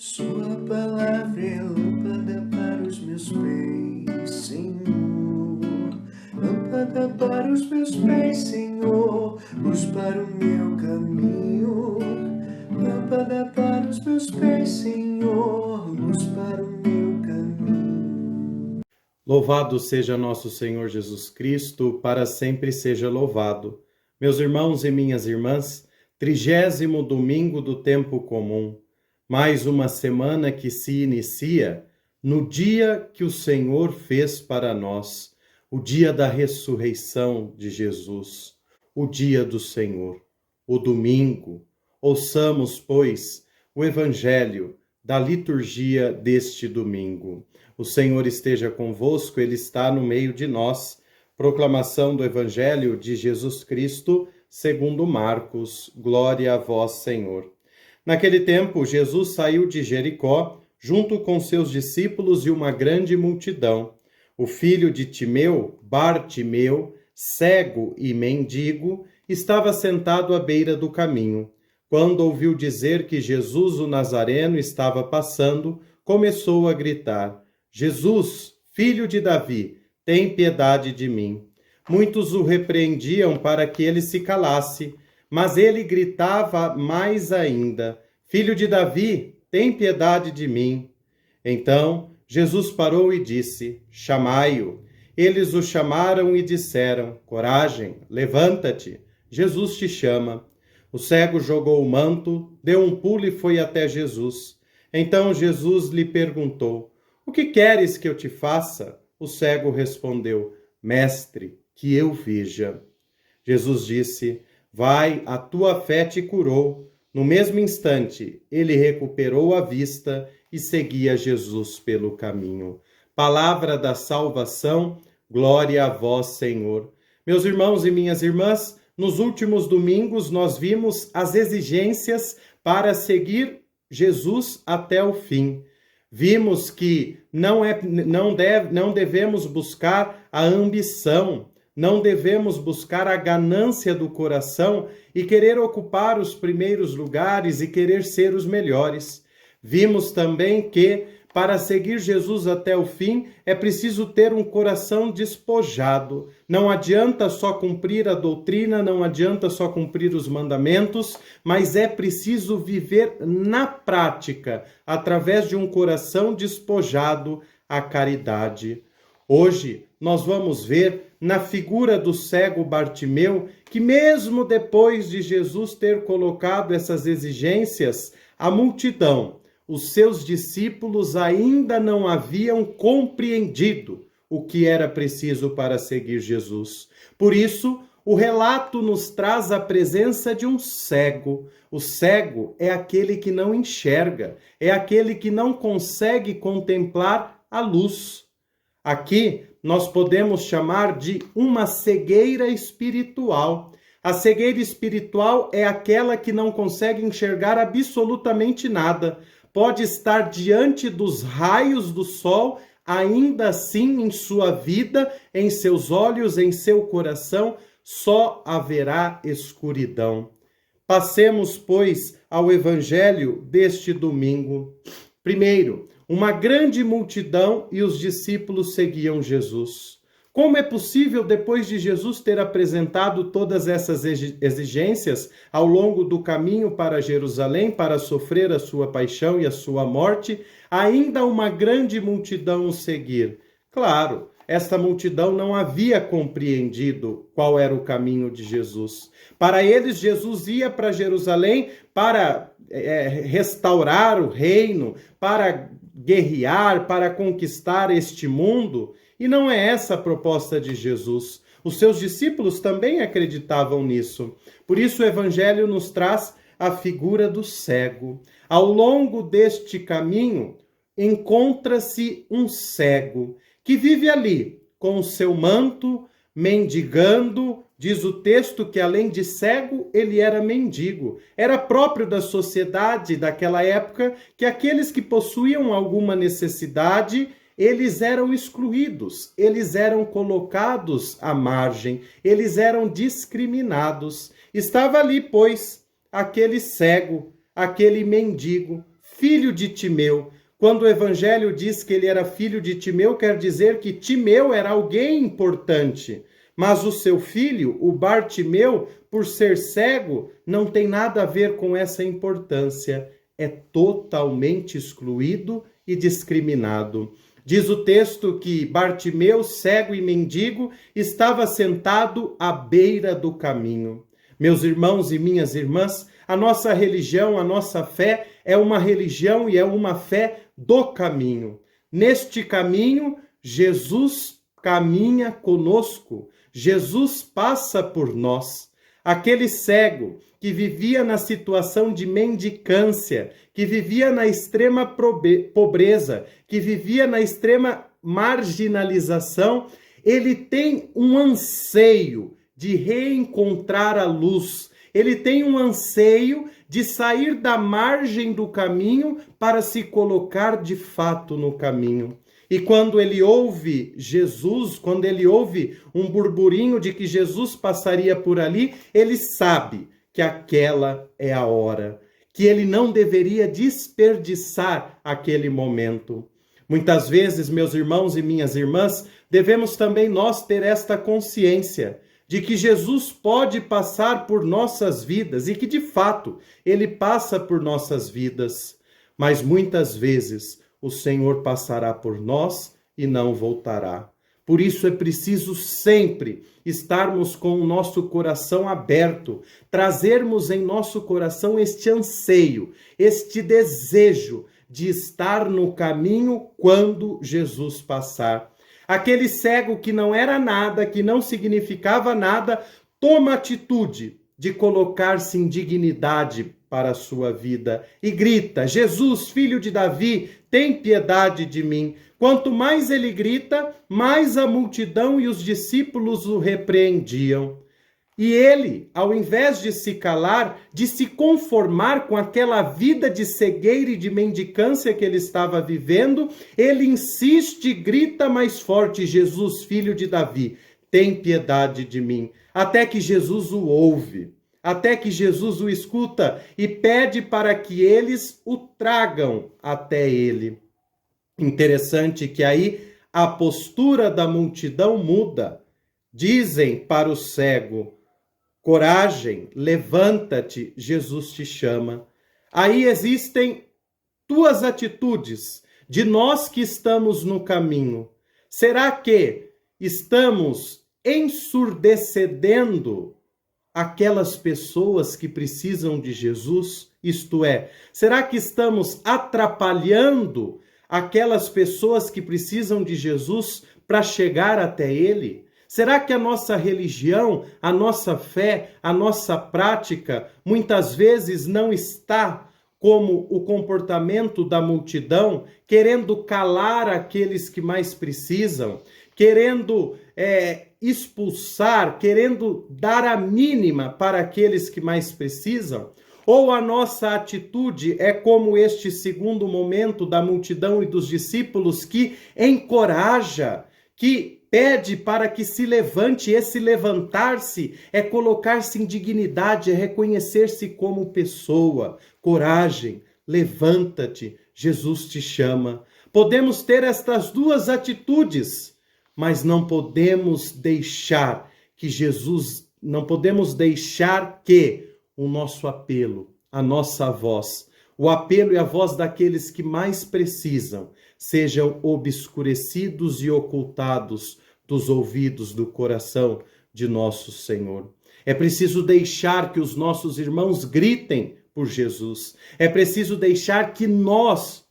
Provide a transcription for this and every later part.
Sua palavra é lâmpada para os meus pés, Senhor. Lâmpada para os meus pés, Senhor. Luz para o meu caminho. Lâmpada para os meus pés, Senhor. Luz para o meu caminho. Louvado seja nosso Senhor Jesus Cristo, para sempre seja louvado. Meus irmãos e minhas irmãs, 30º domingo do tempo comum. Mais uma semana que se inicia no dia que o Senhor fez para nós, o dia da ressurreição de Jesus, o dia do Senhor, o domingo. Ouçamos, pois, o Evangelho da liturgia deste domingo. O Senhor esteja convosco, Ele está no meio de nós. Proclamação do Evangelho de Jesus Cristo, segundo Marcos. Glória a vós, Senhor. Naquele tempo, Jesus saiu de Jericó, junto com seus discípulos e uma grande multidão. O filho de Timeu, Bartimeu, cego e mendigo, estava sentado à beira do caminho. Quando ouviu dizer que Jesus o Nazareno estava passando, começou a gritar: Jesus, filho de Davi, tem piedade de mim. Muitos o repreendiam para que ele se calasse, mas ele gritava mais ainda: Filho de Davi, tem piedade de mim. Então Jesus parou e disse: Chamai-o. Eles o chamaram e disseram: Coragem, levanta-te, Jesus te chama. O cego jogou o manto, deu um pulo e foi até Jesus. Então Jesus lhe perguntou: O que queres que eu te faça? O cego respondeu: Mestre, que eu veja. Jesus disse: Vai, a tua fé te curou. No mesmo instante, ele recuperou a vista e seguia Jesus pelo caminho. Palavra da salvação, glória a vós, Senhor. Meus irmãos e minhas irmãs, nos últimos domingos nós vimos as exigências para seguir Jesus até o fim. Vimos que não devemos buscar a ambição, não devemos buscar a ganância do coração e querer ocupar os primeiros lugares e querer ser os melhores. Vimos também que, para seguir Jesus até o fim, é preciso ter um coração despojado. Não adianta só cumprir a doutrina, não adianta só cumprir os mandamentos, mas é preciso viver na prática, através de um coração despojado, a caridade. Hoje, nós vamos ver na figura do cego Bartimeu que, mesmo depois de Jesus ter colocado essas exigências, a multidão, os seus discípulos ainda não haviam compreendido o que era preciso para seguir Jesus. Por isso, o relato nos traz a presença de um cego. O cego é aquele que não enxerga, é aquele que não consegue contemplar a luz. Aqui nós podemos chamar de uma cegueira espiritual. A cegueira espiritual é aquela que não consegue enxergar absolutamente nada. Pode estar diante dos raios do sol, ainda assim em sua vida, em seus olhos, em seu coração, só haverá escuridão. Passemos, pois, ao Evangelho deste domingo. Primeiro, uma grande multidão e os discípulos seguiam Jesus. Como é possível, depois de Jesus ter apresentado todas essas exigências ao longo do caminho para Jerusalém, para sofrer a sua paixão e a sua morte, ainda uma grande multidão o seguir? Claro, esta multidão não havia compreendido qual era o caminho de Jesus. Para eles, Jesus ia para Jerusalém para restaurar o reino, para guerrear, para conquistar este mundo. E não é essa a proposta de Jesus. Os seus discípulos também acreditavam nisso. Por isso o Evangelho nos traz a figura do cego. Ao longo deste caminho, encontra-se um cego que vive ali com o seu manto, mendigando. Diz o texto que, além de cego, ele era mendigo. Era próprio da sociedade daquela época que aqueles que possuíam alguma necessidade, eles eram excluídos, eles eram colocados à margem, eles eram discriminados. Estava ali, pois, aquele cego, aquele mendigo, filho de Timeu. Quando o evangelho diz que ele era filho de Timeu, quer dizer que Timeu era alguém importante. Mas o seu filho, o Bartimeu, por ser cego, não tem nada a ver com essa importância. É totalmente excluído e discriminado. Diz o texto que Bartimeu, cego e mendigo, estava sentado à beira do caminho. Meus irmãos e minhas irmãs, a nossa religião, a nossa fé é uma religião e é uma fé do caminho. Neste caminho, Jesus caminha conosco. Jesus passa por nós. Aquele cego que vivia na situação de mendicância, que vivia na extrema pobreza, que vivia na extrema marginalização, ele tem um anseio de reencontrar a luz. Ele tem um anseio de sair da margem do caminho para se colocar de fato no caminho. E quando ele ouve Jesus, quando ele ouve um burburinho de que Jesus passaria por ali, ele sabe que aquela é a hora, que ele não deveria desperdiçar aquele momento. Muitas vezes, meus irmãos e minhas irmãs, devemos também nós ter esta consciência de que Jesus pode passar por nossas vidas e que, de fato, ele passa por nossas vidas. Mas muitas vezes o Senhor passará por nós e não voltará. Por isso é preciso sempre estarmos com o nosso coração aberto, trazermos em nosso coração este anseio, este desejo de estar no caminho quando Jesus passar. Aquele cego que não era nada, que não significava nada, toma atitude de colocar-se em dignidade para a sua vida e grita: Jesus, filho de Davi, tem piedade de mim. Quanto mais ele grita, mais a multidão e os discípulos o repreendiam. E ele, ao invés de se calar, de se conformar com aquela vida de cegueira e de mendicância que ele estava vivendo, ele insiste e grita mais forte: Jesus, filho de Davi, tem piedade de mim. Até que Jesus o ouve, até que Jesus o escuta e pede para que eles o tragam até ele. Interessante que aí a postura da multidão muda. Dizem para o cego: coragem, levanta-te, Jesus te chama. Aí existem duas atitudes de nós que estamos no caminho. Será que estamos ensurdecendo aquelas pessoas que precisam de Jesus? Isto é, será que estamos atrapalhando aquelas pessoas que precisam de Jesus para chegar até Ele? Será que a nossa religião, a nossa fé, a nossa prática, muitas vezes não está como o comportamento da multidão, querendo calar aqueles que mais precisam, querendo expulsar, querendo dar a mínima para aqueles que mais precisam? Ou a nossa atitude é como este segundo momento da multidão e dos discípulos que encoraja, que pede para que se levante? Esse levantar-se é colocar-se em dignidade, é reconhecer-se como pessoa. Coragem, levanta-te, Jesus te chama. Podemos ter estas duas atitudes, mas não podemos deixar que o nosso apelo, a nossa voz, o apelo e a voz daqueles que mais precisam, sejam obscurecidos e ocultados dos ouvidos do coração de nosso Senhor. É preciso deixar que os nossos irmãos gritem por Jesus. É preciso deixar que nós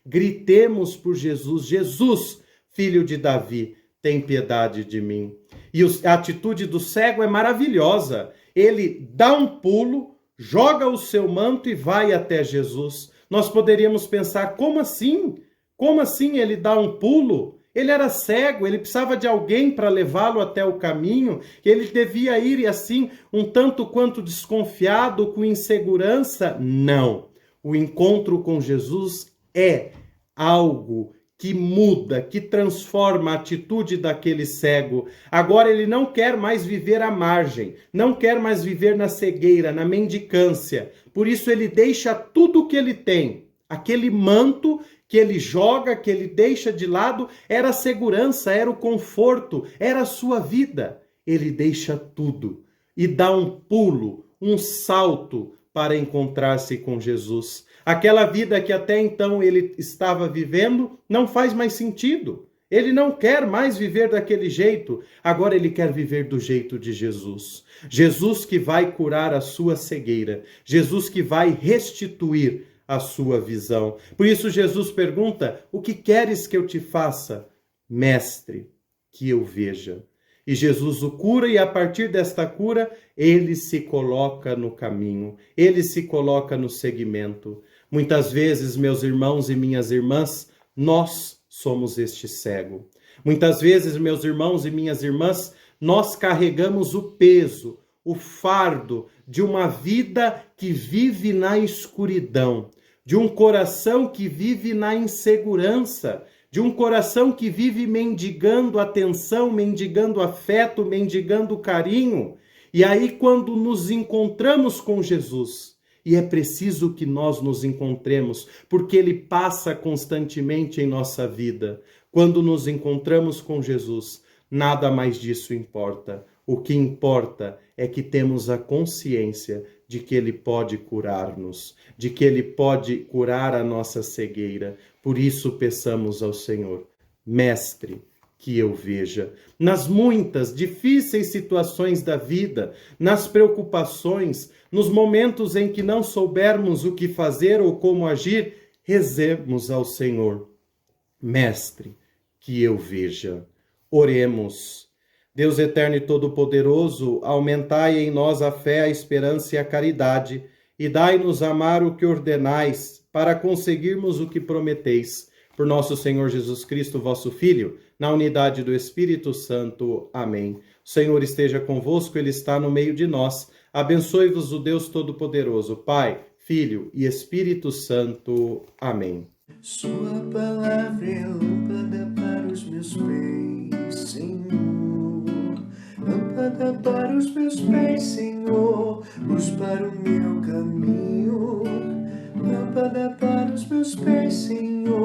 gritemos por Jesus. Jesus, filho de Davi, tem piedade de mim. E a atitude do cego é maravilhosa. Ele dá um pulo, joga o seu manto e vai até Jesus. Nós poderíamos pensar: como assim? Como assim ele dá um pulo? Ele era cego, ele precisava de alguém para levá-lo até o caminho, ele devia ir assim, um tanto quanto desconfiado, com insegurança. Não. O encontro com Jesus é algo que muda, que transforma a atitude daquele cego. Agora ele não quer mais viver à margem, não quer mais viver na cegueira, na mendicância. Por isso ele deixa tudo o que ele tem Aquele manto que ele joga, que ele deixa de lado, era a segurança, era o conforto, era a sua vida. Ele deixa tudo e dá um pulo, um salto para encontrar-se com Jesus. Aquela vida que até então ele estava vivendo não faz mais sentido. Ele não quer mais viver daquele jeito. Agora ele quer viver do jeito de Jesus. Jesus que vai curar a sua cegueira. Jesus que vai restituir a sua visão. Por isso Jesus pergunta: o que queres que eu te faça? Mestre, que eu veja. E Jesus o cura, e a partir desta cura, ele se coloca no caminho, ele se coloca no segmento. Muitas vezes, meus irmãos e minhas irmãs, nós somos este cego. Muitas vezes, meus irmãos e minhas irmãs, nós carregamos o peso, o fardo de uma vida que vive na escuridão, de um coração que vive na insegurança, de um coração que vive mendigando atenção, mendigando afeto, mendigando carinho. E aí, quando nos encontramos com Jesus, e é preciso que nós nos encontremos, porque Ele passa constantemente em nossa vida. Quando nos encontramos com Jesus, nada mais disso importa. O que importa é que temos a consciência de que Ele pode curar-nos, de que Ele pode curar a nossa cegueira. Por isso peçamos ao Senhor: Mestre, que eu veja. Nas muitas difíceis situações da vida, nas preocupações, nos momentos em que não soubermos o que fazer ou como agir, rezemos ao Senhor: Mestre, que eu veja. Oremos. Deus eterno e todo-poderoso, aumentai em nós a fé, a esperança e a caridade, e dai-nos amar o que ordenais, para conseguirmos o que prometeis. Por nosso Senhor Jesus Cristo, vosso Filho, na unidade do Espírito Santo. Amém. O Senhor esteja convosco, Ele está no meio de nós. Abençoe-vos o Deus Todo-Poderoso, Pai, Filho e Espírito Santo. Amém. Sua palavra é lâmpada para os meus pés, Senhor. Lâmpada para os meus pés, Senhor. Luz para o meu caminho. Lâmpada para os meus pés, Senhor.